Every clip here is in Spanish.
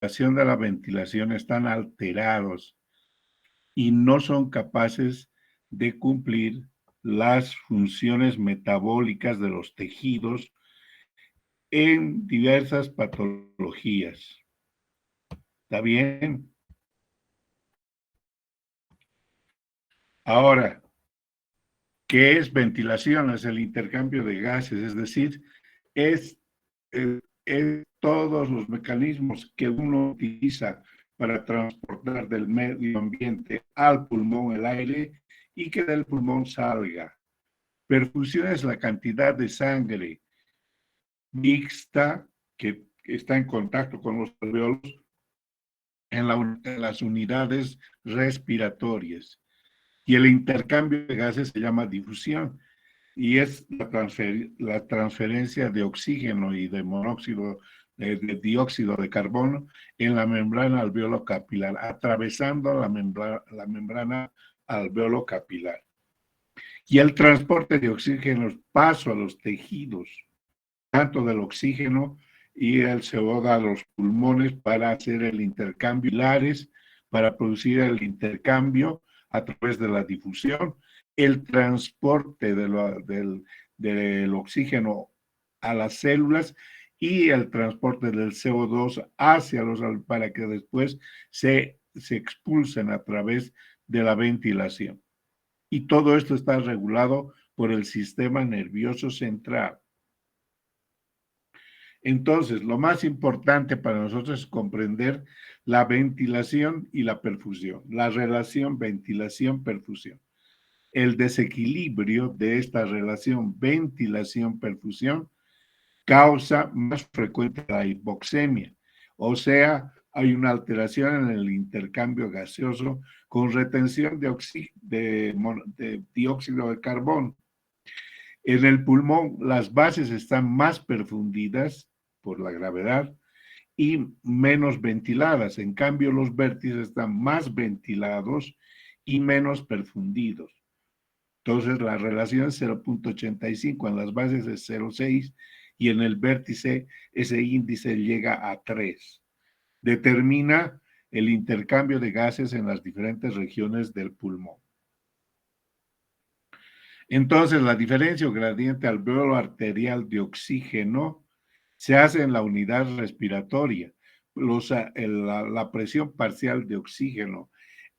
de la ventilación están alterados y no son capaces de cumplir las funciones metabólicas de los tejidos en diversas patologías. ¿Está bien? Ahora, ¿qué es ventilación? Es el intercambio de gases, es decir, es, es todos los mecanismos que uno utiliza para transportar del medio ambiente al pulmón el aire y que del pulmón salga. Perfusión es la cantidad de sangre mixta que está en contacto con los alveolos en las unidades respiratorias. Y el intercambio de gases se llama difusión y es la transferencia de oxígeno y de monóxido, de dióxido de carbono en la membrana alveolo-capilar, atravesando la membrana alveolo-capilar. Y el transporte de oxígeno, paso a los tejidos, tanto del oxígeno y el CO2 a los pulmones para hacer el intercambio, para producir el intercambio a través de la difusión, el transporte del oxígeno a las células y el transporte del CO2 para que después se expulsen a través de la ventilación. Y todo esto está regulado por el sistema nervioso central. Entonces, lo más importante para nosotros es comprender la ventilación y la perfusión, la relación ventilación-perfusión. El desequilibrio de esta relación ventilación-perfusión causa más frecuente la hipoxemia, o sea, hay una alteración en el intercambio gaseoso con retención de dióxido de carbono. En el pulmón, las bases están más perfundidas por la gravedad y menos ventiladas. En cambio, los vértices están más ventilados y menos perfundidos. Entonces, la relación es 0.85, en las bases es 0.6 y en el vértice ese índice llega a 3. Determina el intercambio de gases en las diferentes regiones del pulmón. Entonces, la diferencia o gradiente alveolo arterial de oxígeno se hace en la unidad respiratoria. La presión parcial de oxígeno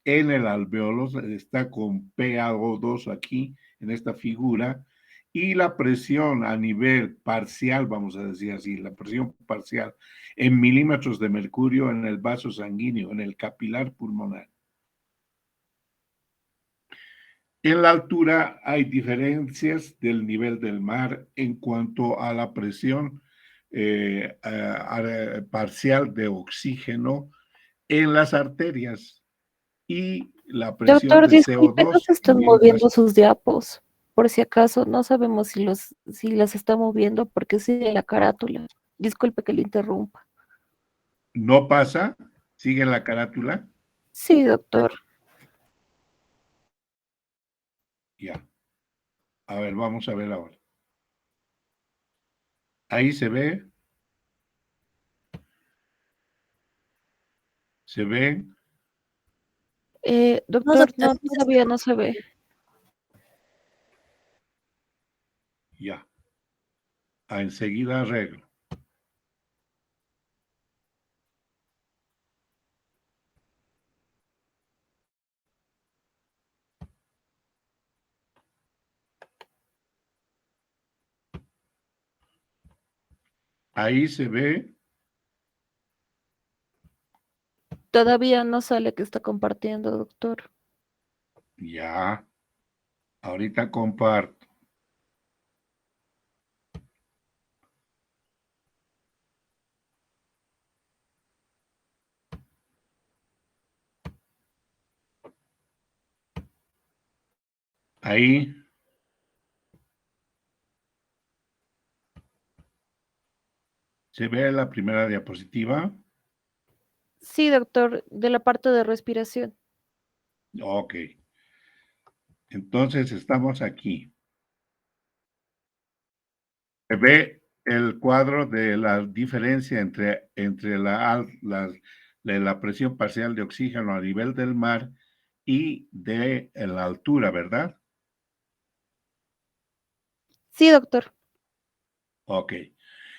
en el alveolo está con PaO2 aquí, en esta figura, y la presión a nivel parcial, vamos a decir así, la presión parcial en milímetros de mercurio en el vaso sanguíneo, en el capilar pulmonar. En la altura hay diferencias del nivel del mar en cuanto a la presión parcial de oxígeno en las arterias y la presión Doctor, de disculpe, no CO2 se están también en las... moviendo sus diapos. Por si acaso, no sabemos si las está moviendo porque sigue la carátula. Disculpe que le interrumpa. ¿No pasa? ¿Sigue en la carátula? Sí, doctor. Ya. A ver, vamos a ver ahora. Ahí se ve. ¿Se ve? No, Doctor, doctor, no, todavía no se ve. Ya. Enseguida arreglo. Ahí se ve. Todavía no sale que está compartiendo, doctor. Ya. Ahorita comparto. Ahí. ¿Se ve la primera diapositiva? Sí, doctor, de la parte de respiración. Ok. Entonces estamos aquí. Se ve el cuadro de la diferencia entre la presión parcial de oxígeno a nivel del mar y de la altura, ¿verdad? Sí, doctor. Ok.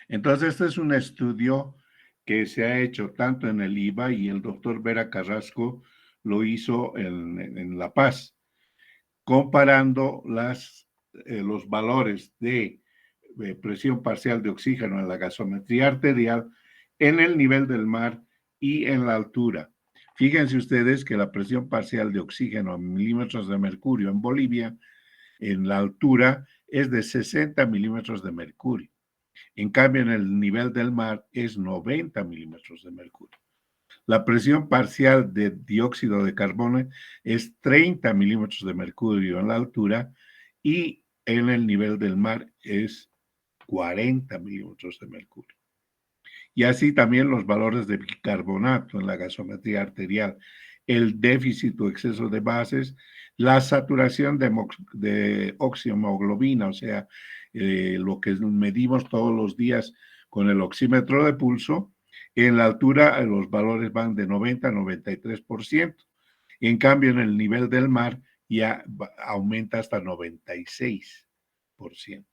Entonces, este es un estudio que se ha hecho tanto en el IVA y el doctor Vera Carrasco lo hizo en La Paz, comparando los valores de presión parcial de oxígeno en la gasometría arterial en el nivel del mar y en la altura. Fíjense ustedes que la presión parcial de oxígeno en milímetros de mercurio en Bolivia, en la altura, es de 60 milímetros de mercurio. En cambio, en el nivel del mar es 90 milímetros de mercurio. La presión parcial de dióxido de carbono es 30 milímetros de mercurio en la altura y en el nivel del mar es 40 milímetros de mercurio. Y así también los valores de bicarbonato en la gasometría arterial, el déficit o exceso de bases, la saturación de oximoglobina, o sea, lo que medimos todos los días con el oxímetro de pulso, en la altura los valores van de 90 a 93%. En cambio, en el nivel del mar ya aumenta hasta 96%.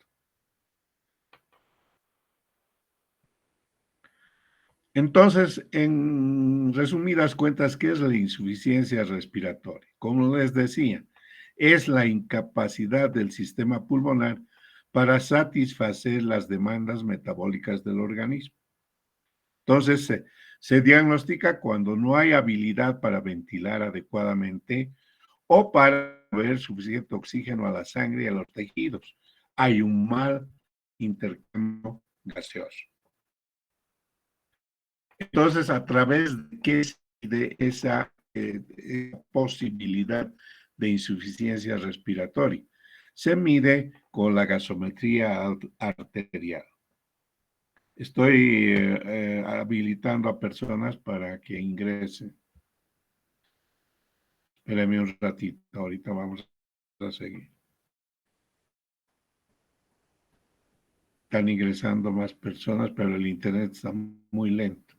Entonces, en resumidas cuentas, ¿qué es la insuficiencia respiratoria? Como les decía, es la incapacidad del sistema pulmonar para satisfacer las demandas metabólicas del organismo. Entonces, se diagnostica cuando no hay habilidad para ventilar adecuadamente o para ver suficiente oxígeno a la sangre y a los tejidos. Hay un mal intercambio gaseoso. Entonces, a través de esa posibilidad de insuficiencia respiratoria, se mide con la gasometría arterial. Estoy habilitando a personas para que ingresen. Espérame un ratito, ahorita vamos a seguir. Están ingresando más personas, pero el internet está muy lento.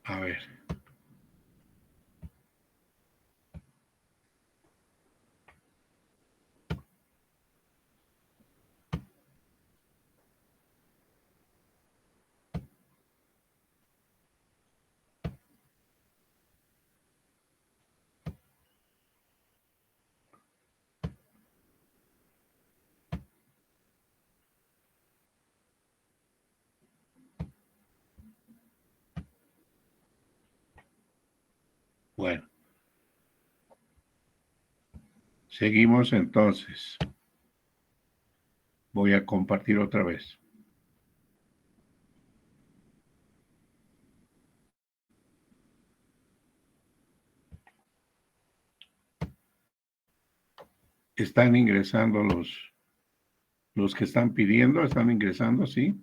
A ver. Bueno, seguimos entonces. Voy a compartir otra vez. Están ingresando los que están pidiendo, están ingresando, ¿sí?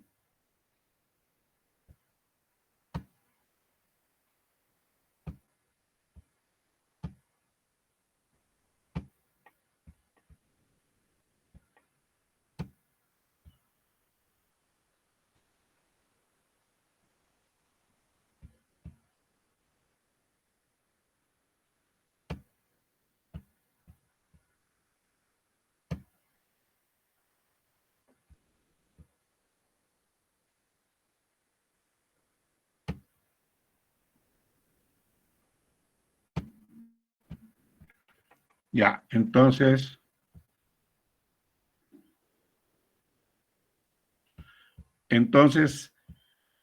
Ya, entonces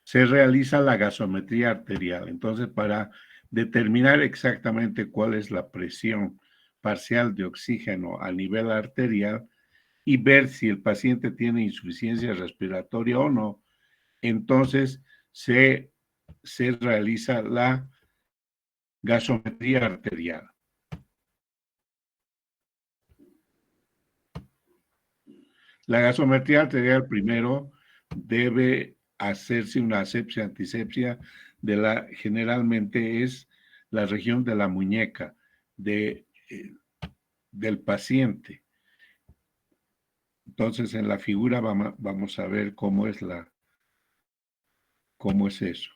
se realiza la gasometría arterial. Entonces, para determinar exactamente cuál es la presión parcial de oxígeno a nivel arterial y ver si el paciente tiene insuficiencia respiratoria o no, entonces se realiza la gasometría arterial. La gasometría arterial primero debe hacerse una asepsia, antisepsia, generalmente es la región de la muñeca del paciente. Entonces, en la figura vamos a ver cómo es eso.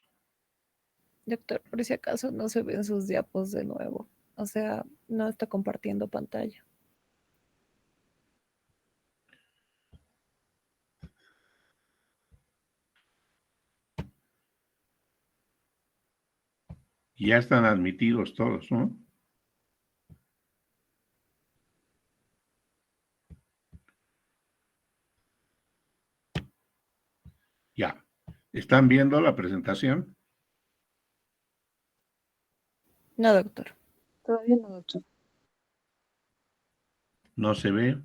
Doctor, por si acaso no se ven sus diapos de nuevo. O sea, no está compartiendo pantalla. Ya están admitidos todos, ¿no? Ya. ¿Están viendo la presentación? No, doctor. Todavía no, doctor. ¿No se ve?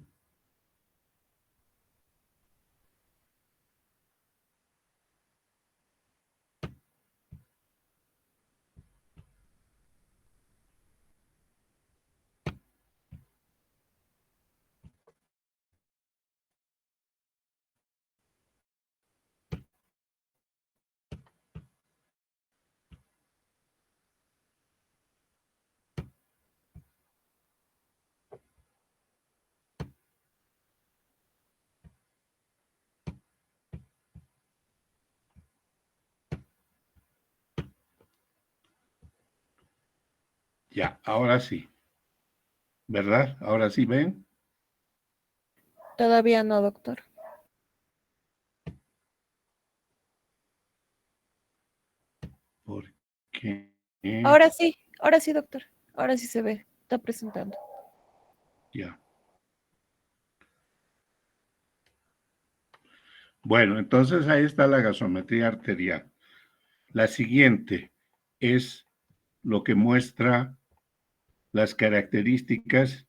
Ya, ahora sí. ¿Verdad? Ahora sí ven. Todavía no, doctor. ¿Por qué? Ahora sí, doctor. Ahora sí se ve. Está presentando. Ya. Bueno, entonces ahí está la gasometría arterial. La siguiente es lo que muestra las características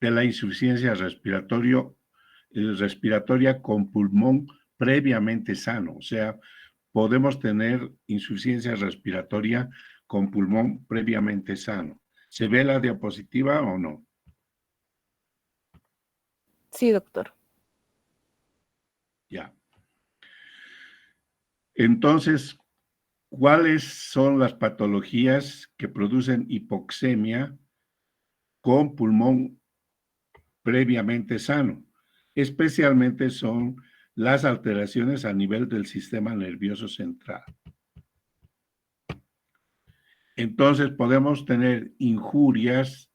de la insuficiencia respiratoria con pulmón previamente sano. O sea, podemos tener insuficiencia respiratoria con pulmón previamente sano. ¿Se ve la diapositiva o no? Sí, doctor. Ya. Entonces, ¿cuáles son las patologías que producen hipoxemia con pulmón previamente sano? Especialmente son las alteraciones a nivel del sistema nervioso central. Entonces podemos tener injurias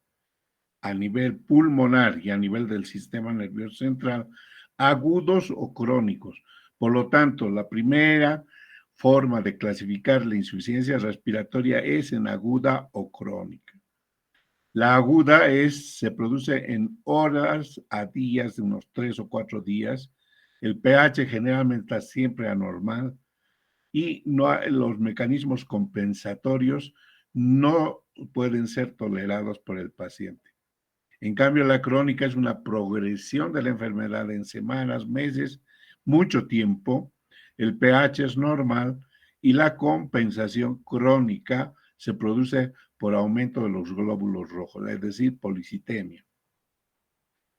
a nivel pulmonar y a nivel del sistema nervioso central, agudos o crónicos. Por lo tanto, la primera forma de clasificar la insuficiencia respiratoria es en aguda o crónica. La aguda se produce en horas a días, de unos 3 o 4 días. El pH generalmente está siempre anormal y los mecanismos compensatorios no pueden ser tolerados por el paciente. En cambio, la crónica es una progresión de la enfermedad en semanas, meses, mucho tiempo. El pH es normal y la compensación crónica se produce por aumento de los glóbulos rojos, es decir, policitemia.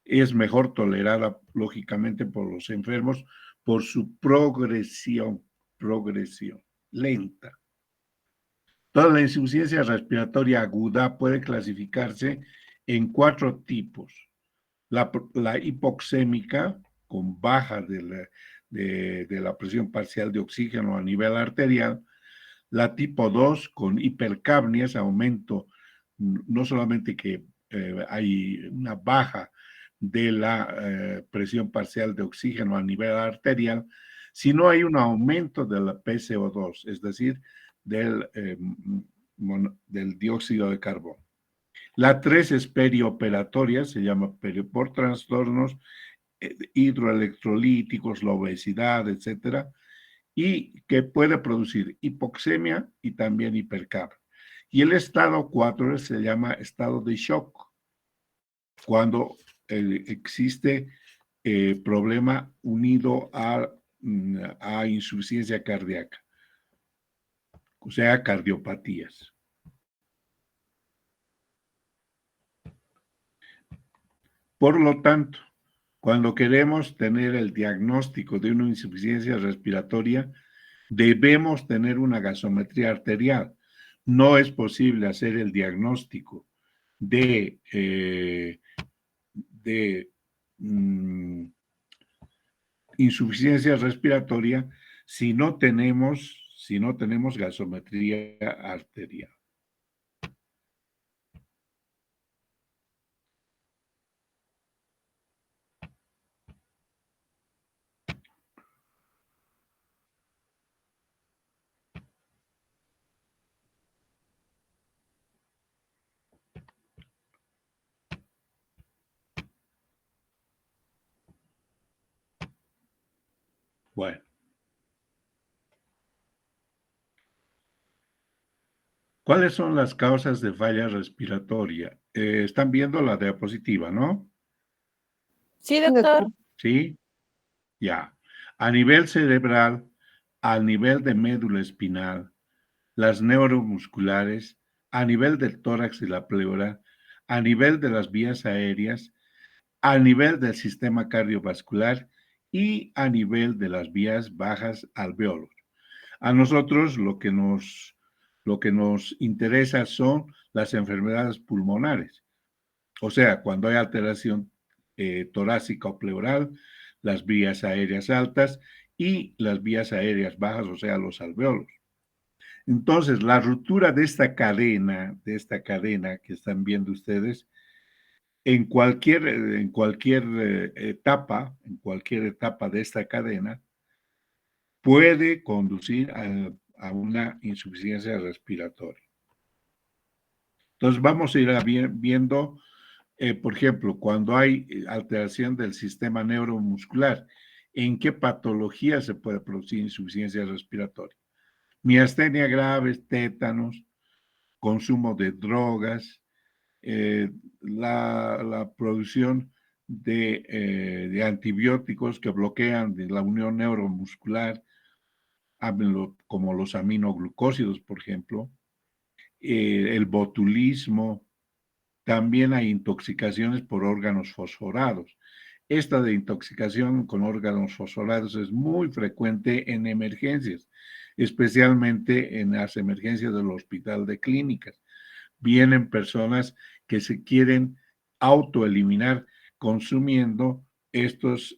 Es mejor tolerada, lógicamente, por los enfermos por su progresión lenta. Toda la insuficiencia respiratoria aguda puede clasificarse en 4 tipos. La hipoxémica, con baja de la presión parcial de oxígeno a nivel arterial. La tipo 2, con hipercapnias, aumento, no solamente que hay una baja de la presión parcial de oxígeno a nivel arterial, sino hay un aumento de la PCO2, es decir, del dióxido de carbono. La 3 es perioperatoria, se llama por trastornos hidroelectrolíticos, la obesidad, etcétera, y que puede producir hipoxemia y también hipercapnia. Y el estado 4 se llama estado de shock, cuando existe problema unido a insuficiencia cardíaca, o sea, cardiopatías. Por lo tanto, cuando queremos tener el diagnóstico de una insuficiencia respiratoria, debemos tener una gasometría arterial. No es posible hacer el diagnóstico de insuficiencia respiratoria si no tenemos gasometría arterial. Bueno. ¿Cuáles son las causas de falla respiratoria? Están viendo la diapositiva, ¿no? Sí, doctor. Sí, ya. A nivel cerebral, al nivel de médula espinal, las neuromusculares, a nivel del tórax y la pleura, a nivel de las vías aéreas, a nivel del sistema cardiovascular y a nivel de las vías bajas alveolos. A nosotros lo que nos interesa son las enfermedades pulmonares, o sea, cuando hay alteración torácica o pleural, las vías aéreas altas y las vías aéreas bajas, o sea, los alveolos. Entonces, la ruptura de esta cadena que están viendo ustedes, en cualquier etapa de esta cadena, puede conducir a una insuficiencia respiratoria. Entonces, vamos a ir viendo, por ejemplo, cuando hay alteración del sistema neuromuscular, ¿en qué patología se puede producir insuficiencia respiratoria? Miastenia grave, tétanos, consumo de drogas, la producción de antibióticos que bloquean la unión neuromuscular, como los aminoglucósidos, por ejemplo, el botulismo, también hay intoxicaciones por órganos fosforados. Esta de intoxicación con órganos fosforados es muy frecuente en emergencias, especialmente en las emergencias del hospital de clínicas. Vienen personas que se quieren autoeliminar consumiendo estos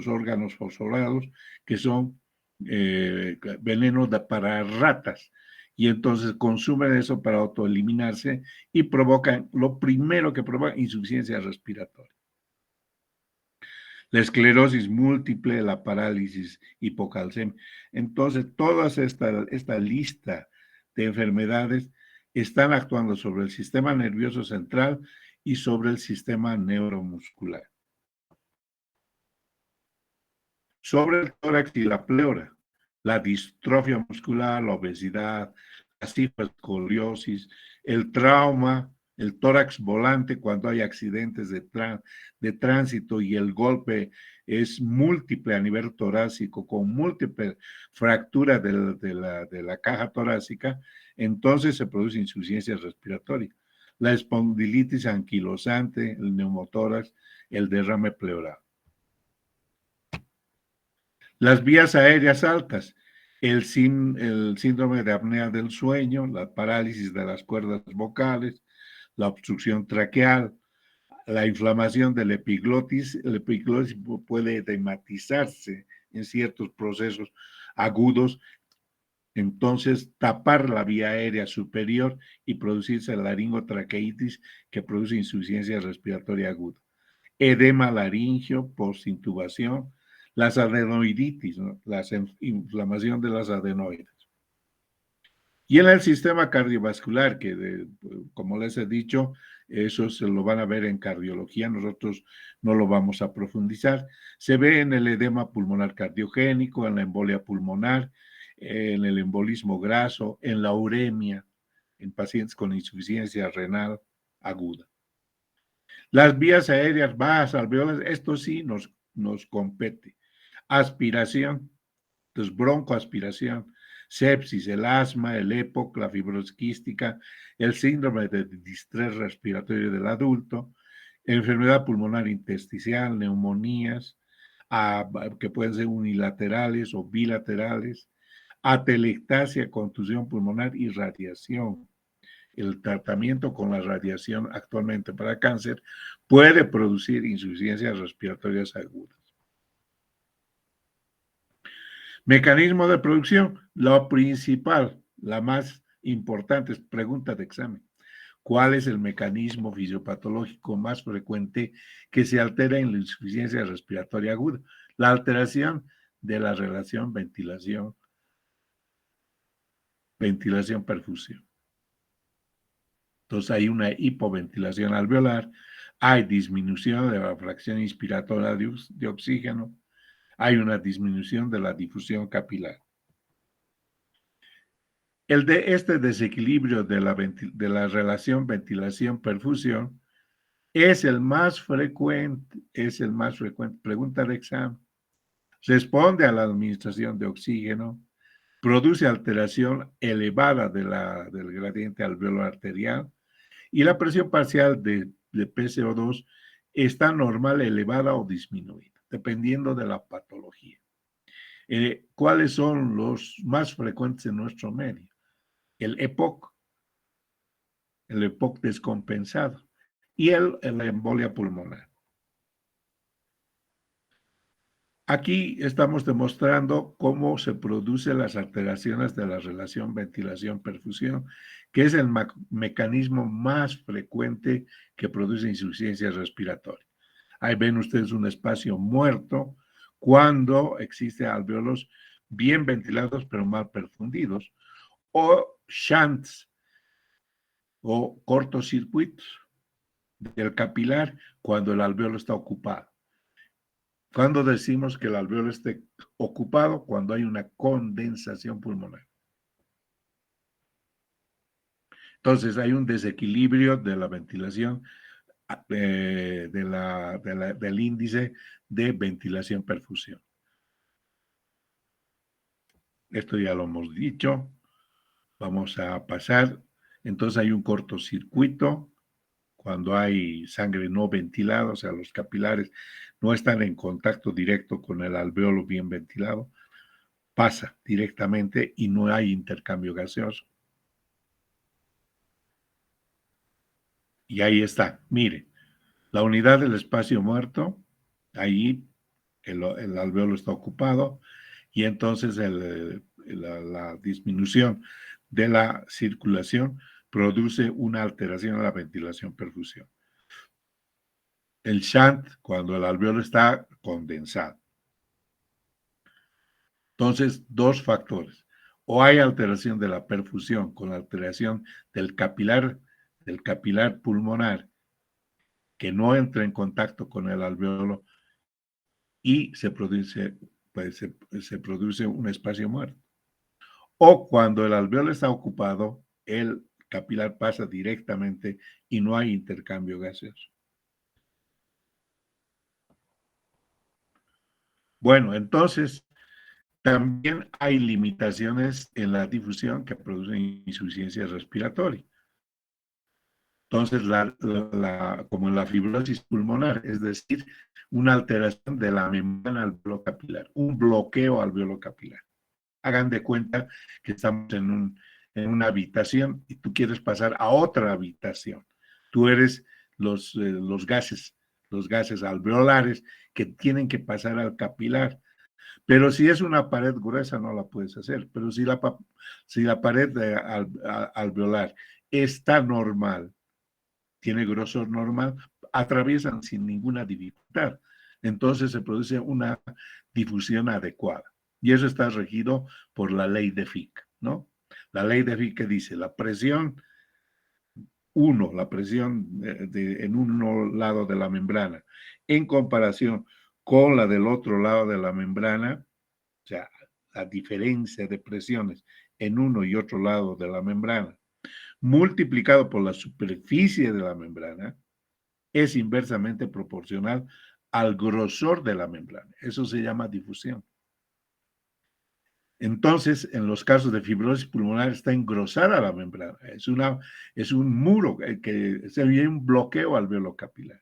órganos fosforados que son venenos para ratas. Y entonces consumen eso para autoeliminarse y provocan, lo primero que provoca, insuficiencia respiratoria. La esclerosis múltiple, la parálisis hipocalcemia. Entonces, toda esta lista de enfermedades están actuando sobre el sistema nervioso central y sobre el sistema neuromuscular. Sobre el tórax y la pleura, la distrofia muscular, la obesidad, la cifoescoliosis, el trauma, el tórax volante cuando hay accidentes de tránsito y el golpe es múltiple a nivel torácico, con múltiple fractura de la caja torácica, entonces se produce insuficiencia respiratoria. La espondilitis anquilosante, el neumotórax, el derrame pleural. Las vías aéreas altas, el síndrome de apnea del sueño, la parálisis de las cuerdas vocales, la obstrucción traqueal, la inflamación del epiglotis. El epiglotis puede edematizarse en ciertos procesos agudos, entonces tapar la vía aérea superior y producirse laringotraqueitis que produce insuficiencia respiratoria aguda. Edema laringio, postintubación, las adenoiditis, ¿no? La inflamación de las adenoides. Y en el sistema cardiovascular, como les he dicho, eso se lo van a ver en cardiología, nosotros no lo vamos a profundizar. Se ve en el edema pulmonar cardiogénico, en la embolia pulmonar, en el embolismo graso, en la uremia, en pacientes con insuficiencia renal aguda. Las vías aéreas bajas alveolares, esto sí nos compete. Aspiración, entonces broncoaspiración, sepsis, el asma, el EPOC, la fibrosis quística, el síndrome de distrés respiratorio del adulto, enfermedad pulmonar intersticial, neumonías, que pueden ser unilaterales o bilaterales, atelectasia, contusión pulmonar y radiación. El tratamiento con la radiación actualmente para cáncer puede producir insuficiencias respiratorias agudas. Mecanismo de producción, lo principal, la más importante, es pregunta de examen. ¿Cuál es el mecanismo fisiopatológico más frecuente que se altera en la insuficiencia respiratoria aguda? La alteración de la relación ventilación-perfusión. Entonces hay una hipoventilación alveolar, hay disminución de la fracción inspiratoria de oxígeno, hay una disminución de la difusión capilar. Este desequilibrio de la relación ventilación-perfusión es el más frecuente, pregunta de examen. Responde a la administración de oxígeno, produce alteración elevada del gradiente alveolar arterial y la presión parcial de PCO2 está normal, elevada o disminuida, dependiendo de la patología. ¿Cuáles son los más frecuentes en nuestro medio? El EPOC descompensado y la embolia pulmonar. Aquí estamos demostrando cómo se producen las alteraciones de la relación ventilación-perfusión, que es el mecanismo más frecuente que produce insuficiencia respiratoria. Ahí ven ustedes un espacio muerto cuando existe alvéolos bien ventilados pero mal perfundidos, o shunts o cortocircuitos del capilar cuando el alvéolo está ocupado. ¿Cuándo decimos que el alvéolo esté ocupado? Cuando hay una condensación pulmonar. Entonces hay un desequilibrio de la ventilación, del índice de ventilación-perfusión. Esto ya lo hemos dicho. Vamos a pasar. Entonces hay un cortocircuito cuando hay sangre no ventilada, o sea, los capilares no están en contacto directo con el alvéolo bien ventilado, pasa directamente y no hay intercambio gaseoso. Y ahí está, mire, la unidad del espacio muerto, ahí el alvéolo está ocupado y entonces la disminución de la circulación produce una alteración en la ventilación-perfusión. El shunt, cuando el alvéolo está condensado. Entonces, dos factores. O hay alteración de la perfusión con alteración del capilar pulmonar que no entra en contacto con el alvéolo y se produce un espacio muerto. O cuando el alvéolo está ocupado, el capilar pasa directamente y no hay intercambio gaseoso. Bueno, entonces también hay limitaciones en la difusión que producen insuficiencia respiratoria. Entonces, como en la fibrosis pulmonar, es decir, una alteración de la membrana alveolo capilar, un bloqueo alveolo capilar. Hagan de cuenta que estamos en una habitación y tú quieres pasar a otra habitación. Tú eres los gases alveolares que tienen que pasar al capilar. Pero si es una pared gruesa no la puedes hacer. Pero si la pared alveolar está normal, tiene grosor normal, atraviesan sin ninguna dificultad. Entonces se produce una difusión adecuada. Y eso está regido por la ley de Fick, ¿no? La ley de Fick que dice la presión en un lado de la membrana en comparación con la del otro lado de la membrana, o sea, la diferencia de presiones en uno y otro lado de la membrana, multiplicado por la superficie de la membrana, es inversamente proporcional al grosor de la membrana. Eso se llama difusión. Entonces, en los casos de fibrosis pulmonar está engrosada la membrana. Es un muro que se ve un bloqueo alveolo capilar.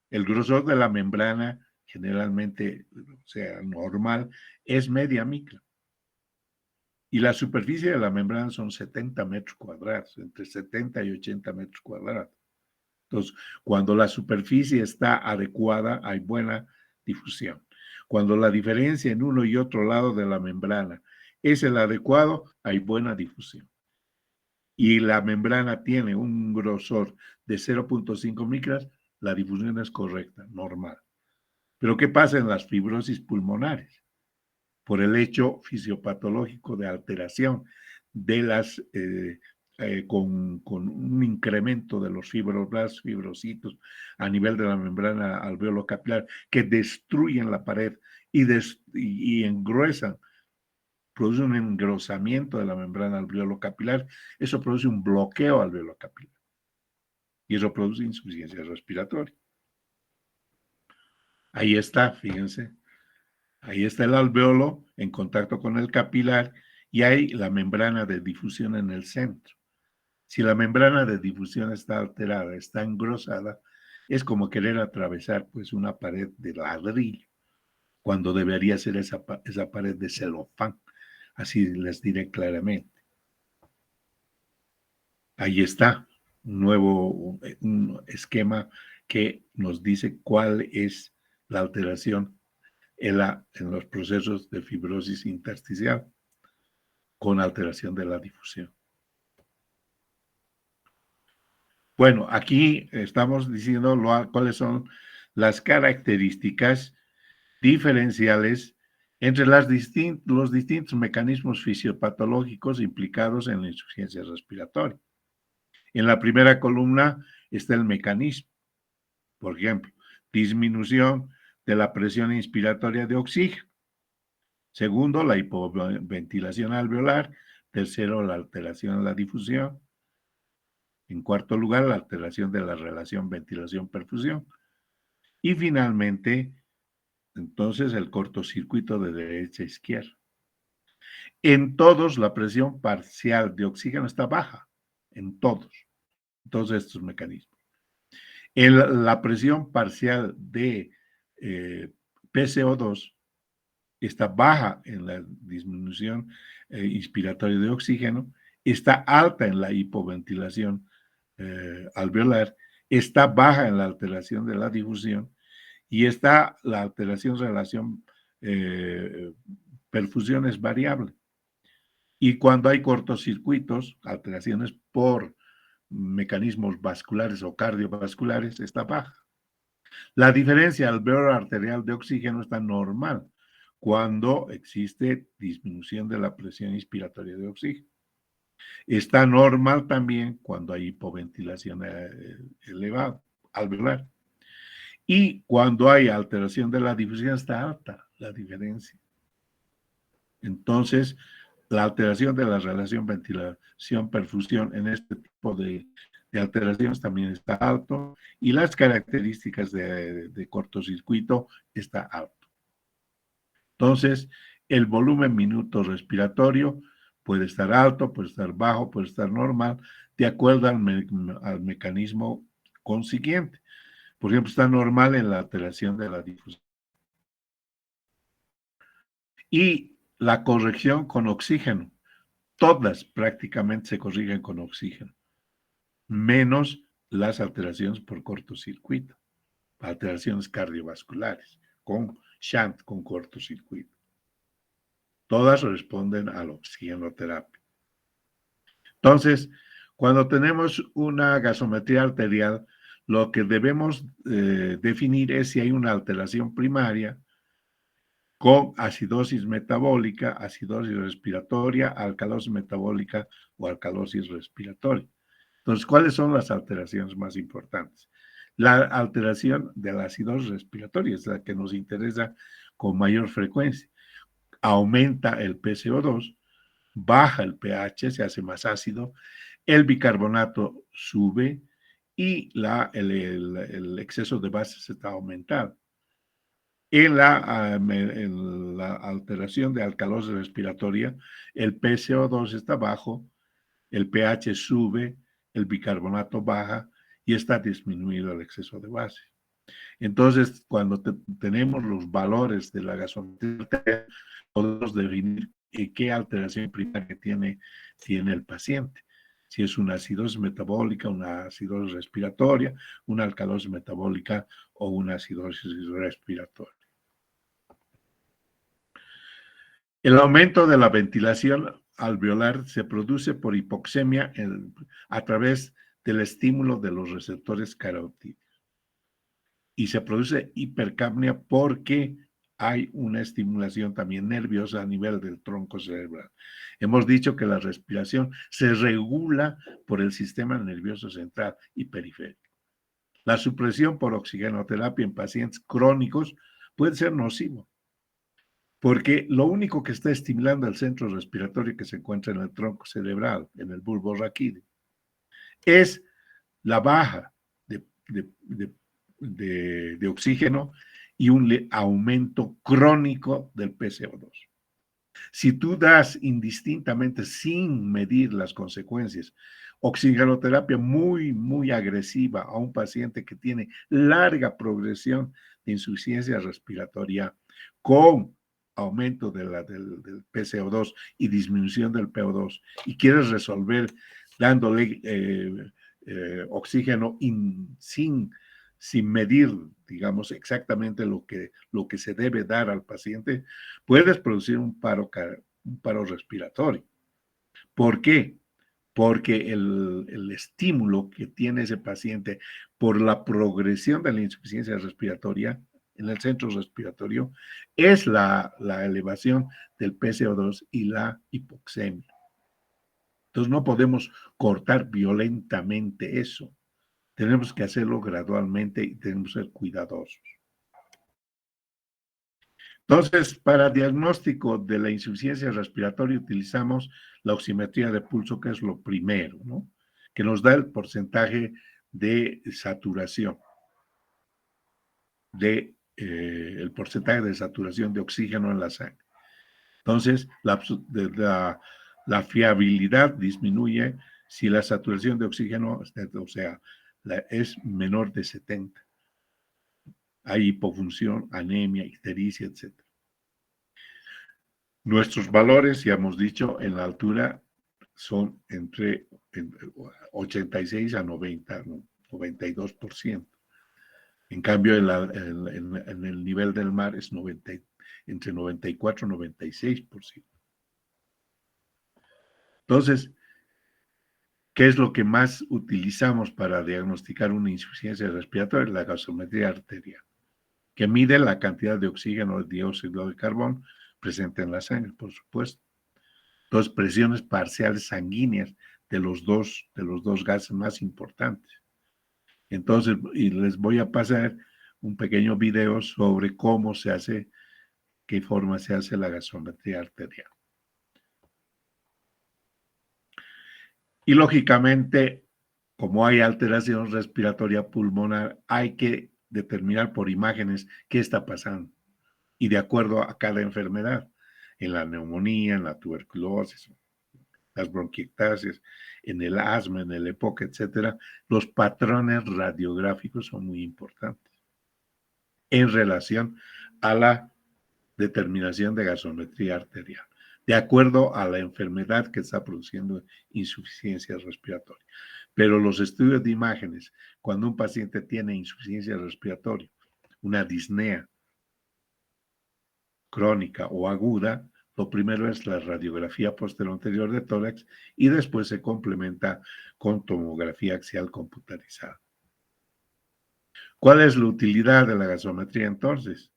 El grosor de la membrana, generalmente, o sea, normal, es media micra. Y la superficie de la membrana son 70 metros cuadrados, entre 70 y 80 metros cuadrados. Entonces, cuando la superficie está adecuada, hay buena difusión. Cuando la diferencia en uno y otro lado de la membrana es el adecuado, hay buena difusión. Y la membrana tiene un grosor de 0.5 micras, la difusión es correcta, normal. Pero ¿qué pasa en las fibrosis pulmonares? Por el hecho fisiopatológico de alteración de las, con un incremento de los fibroblastos, fibrocitos a nivel de la membrana alveolo-capilar que destruyen la pared y engruesan, produce un engrosamiento de la membrana alveolo-capilar, eso produce un bloqueo alveolo-capilar y eso produce insuficiencia respiratoria. Ahí está, fíjense. Ahí está el alveolo en contacto con el capilar y hay la membrana de difusión en el centro. Si la membrana de difusión está alterada, está engrosada, es como querer atravesar pues una pared de ladrillo, cuando debería ser esa pared de celofán. Así les diré claramente. Ahí está un esquema que nos dice cuál es la alteración en los procesos de fibrosis intersticial con alteración de la difusión. Bueno, aquí estamos diciendo cuáles son las características diferenciales entre los distintos mecanismos fisiopatológicos implicados en la insuficiencia respiratoria. En la primera columna está el mecanismo. Por ejemplo, disminución de la presión inspiratoria de oxígeno. Segundo, la hipoventilación alveolar. Tercero, la alteración de la difusión. En cuarto lugar, la alteración de la relación ventilación-perfusión. Y finalmente, entonces, el cortocircuito de derecha a izquierda. En todos, la presión parcial de oxígeno está baja. En todos estos mecanismos. La presión parcial de PCO2 está baja en la disminución inspiratoria de oxígeno, está alta en la hipoventilación alveolar, está baja en la alteración de la difusión y está la alteración relación perfusión es variable. Y cuando hay cortocircuitos, alteraciones por mecanismos vasculares o cardiovasculares, está baja. La diferencia alveolar arterial de oxígeno está normal cuando existe disminución de la presión inspiratoria de oxígeno. Está normal también cuando hay hipoventilación elevada, alveolar. Y cuando hay alteración de la difusión está alta la diferencia. Entonces, la alteración de la relación ventilación-perfusión en este tipo de alteraciones también está alto y las características de cortocircuito está alto. Entonces, el volumen minuto respiratorio puede estar alto, puede estar bajo, puede estar normal, de acuerdo al mecanismo consiguiente. Por ejemplo, está normal en la alteración de la difusión. Y la corrección con oxígeno. Todas prácticamente se corrigen con oxígeno, menos las alteraciones por cortocircuito, alteraciones cardiovasculares, con shunt, con cortocircuito. Todas responden a la oxigenoterapia. Entonces, cuando tenemos una gasometría arterial, lo que debemos definir es si hay una alteración primaria con acidosis metabólica, acidosis respiratoria, alcalosis metabólica o alcalosis respiratoria. Entonces, ¿cuáles son las alteraciones más importantes? La alteración de la acidosis respiratoria es la que nos interesa con mayor frecuencia. Aumenta el PCO2, baja el pH, se hace más ácido, el bicarbonato sube y el exceso de bases está aumentado. En la alteración de alcalosis respiratoria, el PCO2 está bajo, el pH sube, el bicarbonato baja y está disminuido el exceso de base. Entonces, cuando tenemos los valores de la gasometría, podemos definir qué alteración primaria tiene el paciente. Si es una acidosis metabólica, una acidosis respiratoria, una alcalosis metabólica o una acidosis respiratoria. El aumento de la ventilación alveolar se produce por hipoxemia a través del estímulo de los receptores carotídeos. Y se produce hipercapnia porque hay una estimulación también nerviosa a nivel del tronco cerebral. Hemos dicho que la respiración se regula por el sistema nervioso central y periférico. La supresión por oxigenoterapia en pacientes crónicos puede ser nocivo, porque lo único que está estimulando el centro respiratorio que se encuentra en el tronco cerebral, en el bulbo raquídeo, es la baja de oxígeno y un aumento crónico del PCO2. Si tú das indistintamente, sin medir las consecuencias, oxigenoterapia muy, muy agresiva a un paciente que tiene larga progresión de insuficiencia respiratoria con aumento del PCO2 y disminución del PO2, y quieres resolver dándole oxígeno sin medir, digamos, exactamente lo que se debe dar al paciente, puedes producir un paro respiratorio. ¿Por qué? Porque el estímulo que tiene ese paciente por la progresión de la insuficiencia respiratoria en el centro respiratorio es la elevación del PCO2 y la hipoxemia. Entonces no podemos cortar violentamente eso. Tenemos que hacerlo gradualmente y tenemos que ser cuidadosos. Entonces, para diagnóstico de la insuficiencia respiratoria utilizamos la oximetría de pulso, que es lo primero, ¿no? Que nos da el porcentaje de saturación, el porcentaje de saturación de oxígeno en la sangre. Entonces, la fiabilidad disminuye si la saturación de oxígeno, o sea, es menor de 70. Hay hipofunción, anemia, ictericia, etc. Nuestros valores, ya hemos dicho, en la altura son entre 86 a 90, 92%. En cambio, en el nivel del mar es entre 94 y 96%. Entonces, ¿qué es lo que más utilizamos para diagnosticar una insuficiencia respiratoria? La gasometría arterial, que mide la cantidad de oxígeno o dióxido de carbono presente en la sangre, por supuesto. Entonces, presiones parciales sanguíneas de los dos gases más importantes. Entonces, y les voy a pasar un pequeño video sobre cómo se hace, qué forma se hace la gasometría arterial. Y lógicamente, como hay alteración respiratoria pulmonar, hay que determinar por imágenes qué está pasando. Y de acuerdo a cada enfermedad, en la neumonía, en la tuberculosis, las bronquiectasias, en el asma, en el EPOC, etcétera, los patrones radiográficos son muy importantes en relación a la determinación de gasometría arterial, de acuerdo a la enfermedad que está produciendo insuficiencia respiratoria. Pero los estudios de imágenes, cuando un paciente tiene insuficiencia respiratoria, una disnea crónica o aguda, lo primero es la radiografía posterior de tórax y después se complementa con tomografía axial computarizada. ¿Cuál es la utilidad de la gasometría entonces?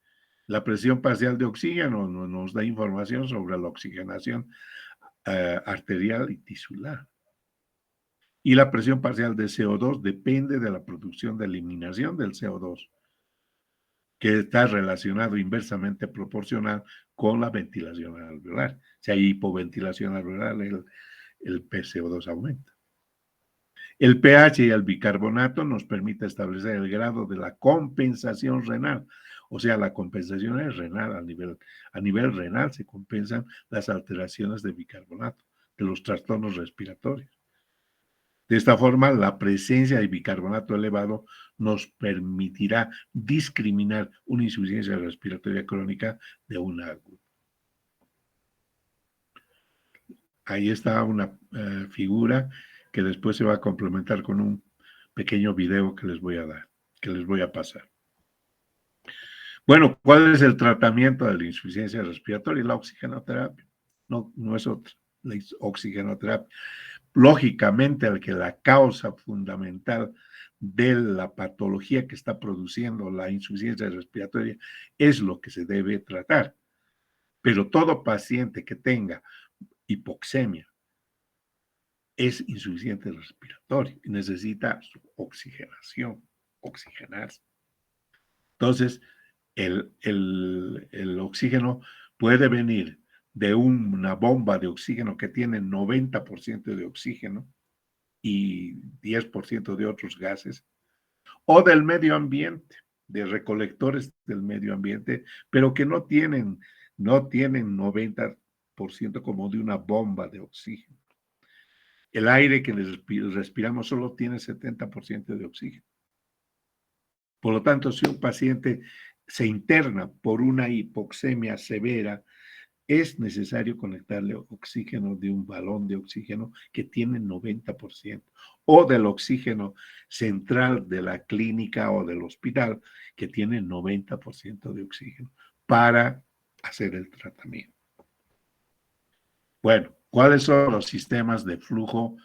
La presión parcial de oxígeno nos da información sobre la oxigenación arterial y tisular. Y la presión parcial de CO2 depende de la producción de eliminación del CO2, que está relacionado inversamente proporcional con la ventilación alveolar. Si hay hipoventilación alveolar, el PCO2 aumenta. El pH y el bicarbonato nos permite establecer el grado de la compensación renal. O sea, la compensación es renal, a nivel renal se compensan las alteraciones de bicarbonato, de los trastornos respiratorios. De esta forma, la presencia de bicarbonato elevado nos permitirá discriminar una insuficiencia respiratoria crónica de una aguda. Ahí está una figura que después se va a complementar con un pequeño video que les voy a dar, que les voy a pasar. Bueno, ¿cuál es el tratamiento de la insuficiencia respiratoria? La oxigenoterapia. No, no es otra, la oxigenoterapia. Lógicamente, el que la causa fundamental de la patología que está produciendo la insuficiencia respiratoria es lo que se debe tratar. Pero todo paciente que tenga hipoxemia es insuficiente respiratorio y necesita su oxigenación, oxigenarse. Entonces, el oxígeno puede venir de una bomba de oxígeno que tiene 90% de oxígeno y 10% de otros gases, o del medio ambiente, de recolectores del medio ambiente, pero que no tienen 90% como de una bomba de oxígeno. El aire que respiramos solo tiene 70% de oxígeno. Por lo tanto, si un paciente se interna por una hipoxemia severa, es necesario conectarle oxígeno de un balón de oxígeno que tiene 90%, o del oxígeno central de la clínica o del hospital que tiene 90% de oxígeno para hacer el tratamiento. Bueno, ¿cuáles son los sistemas de flujo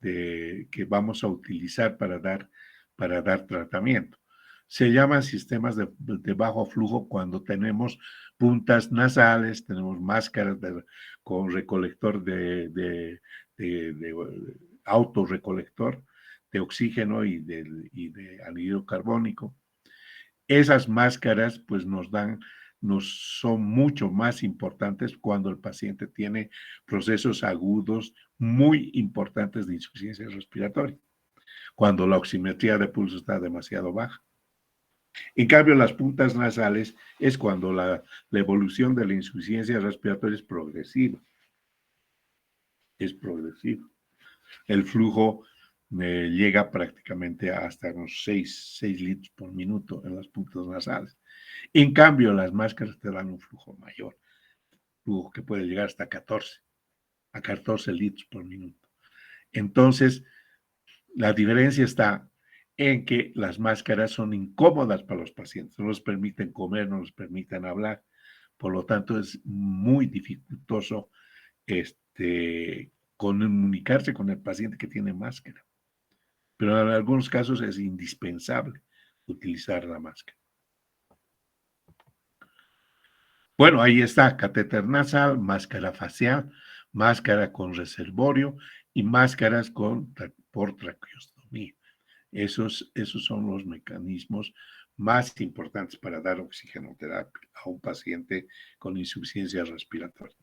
que vamos a utilizar para dar tratamiento? Se llaman sistemas de bajo flujo cuando tenemos puntas nasales, tenemos máscaras con recolector de autorrecolector de oxígeno y de anhídrido carbónico. Esas máscaras pues nos son mucho más importantes cuando el paciente tiene procesos agudos muy importantes de insuficiencia respiratoria, cuando la oximetría de pulso está demasiado baja. En cambio, las puntas nasales es cuando la evolución de la insuficiencia respiratoria es progresiva. Es progresiva. El flujo llega prácticamente hasta unos 6 litros por minuto en las puntas nasales. En cambio, las máscaras te dan un flujo mayor, flujo que puede llegar hasta 14 litros por minuto. Entonces, la diferencia está en que las máscaras son incómodas para los pacientes, no les permiten comer, no les permiten hablar, por lo tanto es muy dificultoso comunicarse con el paciente que tiene máscara, pero en algunos casos es indispensable utilizar la máscara. Bueno, ahí está, catéter nasal, máscara facial, máscara con reservorio y máscaras por traqueostomía. Esos son los mecanismos más importantes para dar oxigenoterapia a un paciente con insuficiencia respiratoria.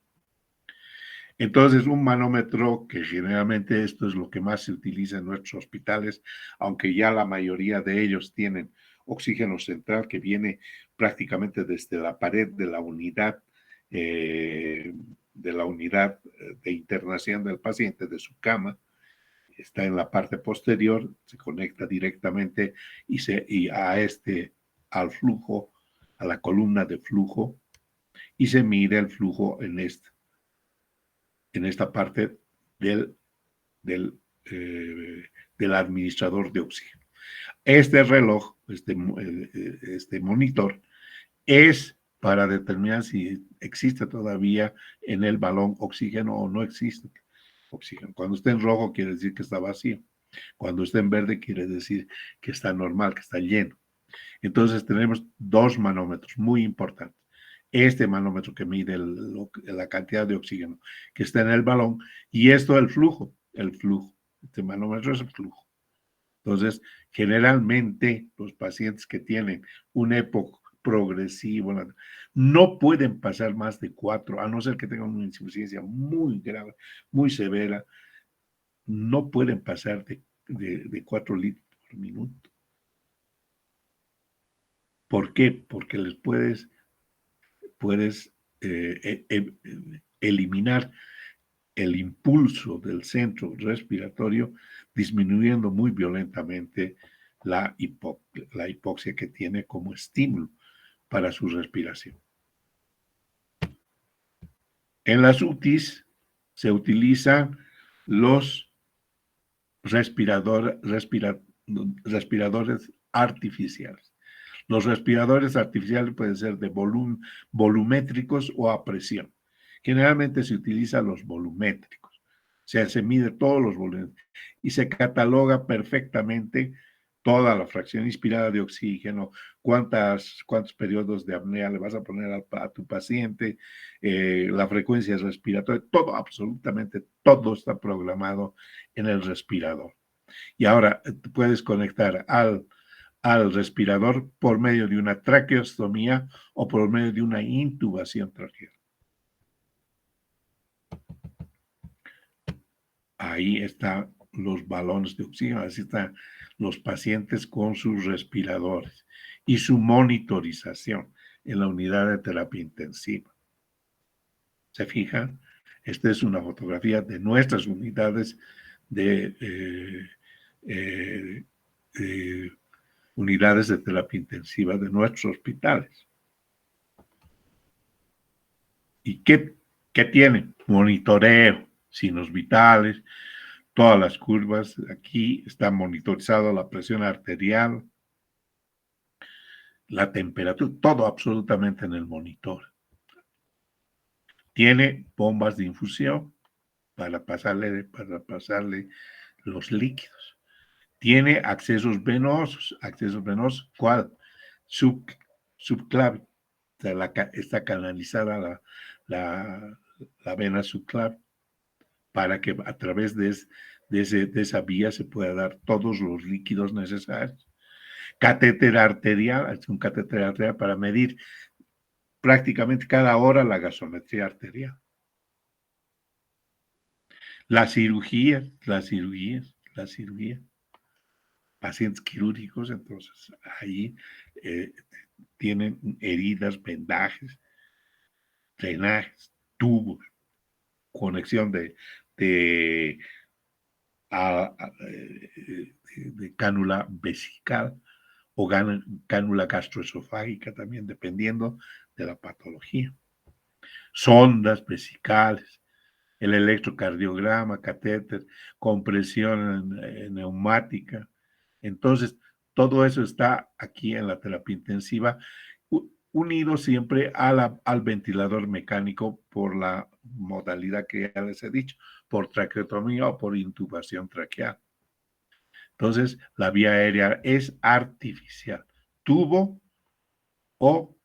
Entonces, un manómetro, que generalmente esto es lo que más se utiliza en nuestros hospitales, aunque ya la mayoría de ellos tienen oxígeno central que viene prácticamente desde la pared de la unidad de internación del paciente, de su cama, está en la parte posterior, se conecta directamente al flujo, a la columna de flujo, y se mide el flujo en esta parte del, del, del administrador de oxígeno. Este reloj, este monitor, es para determinar si existe todavía en el balón oxígeno o no existe oxígeno. Cuando está en rojo quiere decir que está vacío. Cuando está en verde quiere decir que está normal, que está lleno. Entonces tenemos dos manómetros muy importantes. Este manómetro que mide la cantidad de oxígeno que está en el balón y esto el flujo. Este manómetro es el flujo. Entonces, generalmente los pacientes que tienen un EPOC progresivo no pueden pasar más de 4, a no ser que tengan una insuficiencia muy grave, muy severa, no pueden pasar de 4 litros por minuto. ¿Por qué? Porque les puedes eliminar el impulso del centro respiratorio, disminuyendo muy violentamente la hipoxia que tiene como estímulo para su respiración. En las UTIs se utilizan los respiradores artificiales. Los respiradores artificiales pueden ser de volumétricos o a presión. Generalmente se utilizan los volumétricos. O sea, se mide todos los volúmenes y se cataloga perfectamente toda la fracción inspirada de oxígeno, cuántos periodos de apnea le vas a poner a tu paciente, la frecuencia respiratoria, todo, absolutamente todo está programado en el respirador. Y ahora puedes conectar al respirador por medio de una traqueostomía o por medio de una intubación traqueal. Ahí están los balones de oxígeno, así están los pacientes con sus respiradores y su monitorización en la unidad de terapia intensiva. ¿Se fijan? Esta es una fotografía de nuestras unidades de unidades de terapia intensiva de nuestros hospitales. ¿Y qué tienen? Monitoreo, signos vitales, todas las curvas. Aquí está monitorizado la presión arterial, la temperatura, todo absolutamente en el monitor. Tiene bombas de infusión para pasarle los líquidos. Tiene accesos venosos. ¿Cuál? Subclavia. O sea, está canalizada la vena subclavia para que a través de esa vía se pueda dar todos los líquidos necesarios. Catéter arterial, es un catéter arterial para medir prácticamente cada hora la gasometría arterial. La cirugía. Pacientes quirúrgicos, entonces ahí tienen heridas, vendajes, drenajes, tubos, conexión de cánula vesical o cánula gastroesofágica también, dependiendo de la patología. Sondas vesicales, el electrocardiograma, catéter, compresión neumática. Entonces, todo eso está aquí en la terapia intensiva, unido siempre al ventilador mecánico por la modalidad que ya les he dicho, por traqueotomía o por intubación traqueal. Entonces, la vía aérea es artificial, tubo o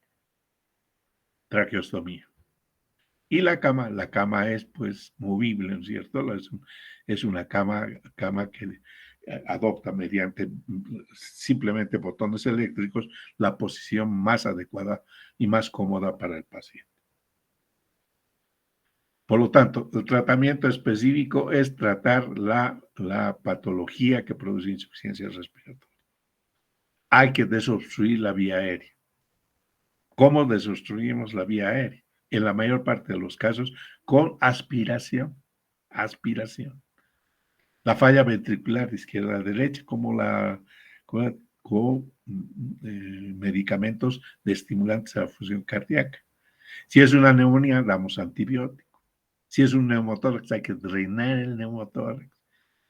traqueostomía. Y la cama es pues movible, ¿no es cierto? Es una cama que adopta mediante simplemente botones eléctricos la posición más adecuada y más cómoda para el paciente. Por lo tanto, el tratamiento específico es tratar la patología que produce insuficiencia respiratoria. Hay que desobstruir la vía aérea. ¿Cómo desobstruimos la vía aérea? En la mayor parte de los casos, con aspiración. La falla ventricular de izquierda a derecha, con medicamentos de estimulantes a la función cardíaca. Si es una neumonía, damos antibiótico. Si es un neumotórax, hay que drenar el neumotórax.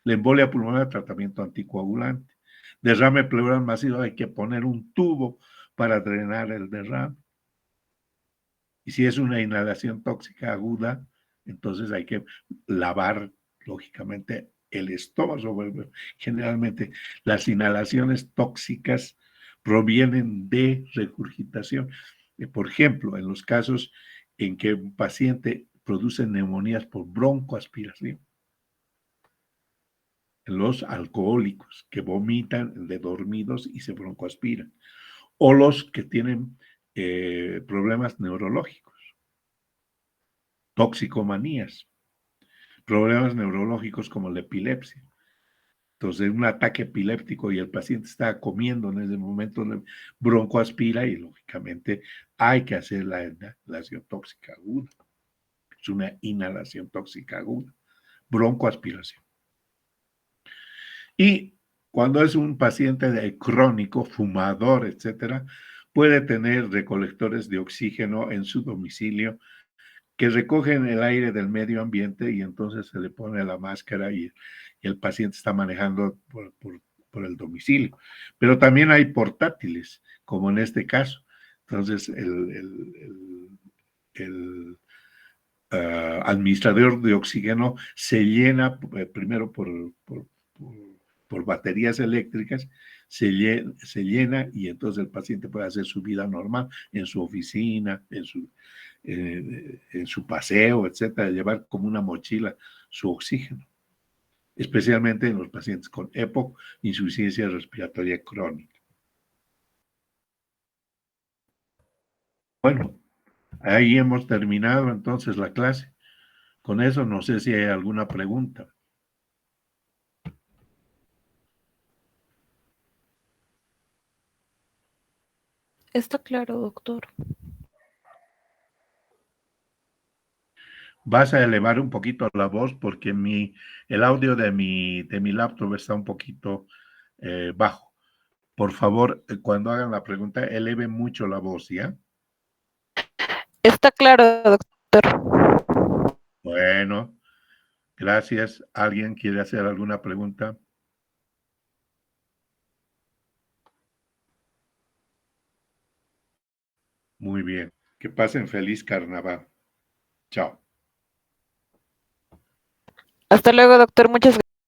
La embolia pulmonar, tratamiento anticoagulante. Derrame pleural masivo, hay que poner un tubo para drenar el derrame. Y si es una inhalación tóxica aguda, entonces hay que lavar, lógicamente, el estómago. Generalmente las inhalaciones tóxicas provienen de regurgitación. Por ejemplo, en los casos en que un paciente produce neumonías por broncoaspiración, los alcohólicos que vomitan de dormidos y se broncoaspiran, o los que tienen problemas neurológicos, toxicomanías, problemas neurológicos como la epilepsia. Entonces, un ataque epiléptico y el paciente está comiendo en ese momento, broncoaspira y lógicamente hay que hacer la inhalación tóxica aguda. Es una inhalación tóxica aguda, broncoaspiración. Y cuando es un paciente crónico, fumador, etcétera, puede tener recolectores de oxígeno en su domicilio que recogen el aire del medio ambiente y entonces se le pone la máscara y el paciente está manejando por el domicilio. Pero también hay portátiles, como en este caso. Entonces, el administrador de oxígeno se llena primero por baterías eléctricas, se llena y entonces el paciente puede hacer su vida normal en su oficina, en su paseo, etcétera, llevar como una mochila su oxígeno, especialmente en los pacientes con EPOC, insuficiencia respiratoria crónica. Bueno, ahí hemos terminado entonces la clase. Con eso no sé si hay alguna pregunta. Está claro, doctor. Vas a elevar un poquito la voz porque el audio de mi laptop está un poquito bajo. Por favor, cuando hagan la pregunta, eleve mucho la voz, ¿ya? Está claro, doctor. Bueno, gracias. ¿Alguien quiere hacer alguna pregunta? Muy bien. Que pasen feliz carnaval. Chao. Hasta luego, doctor. Muchas gracias.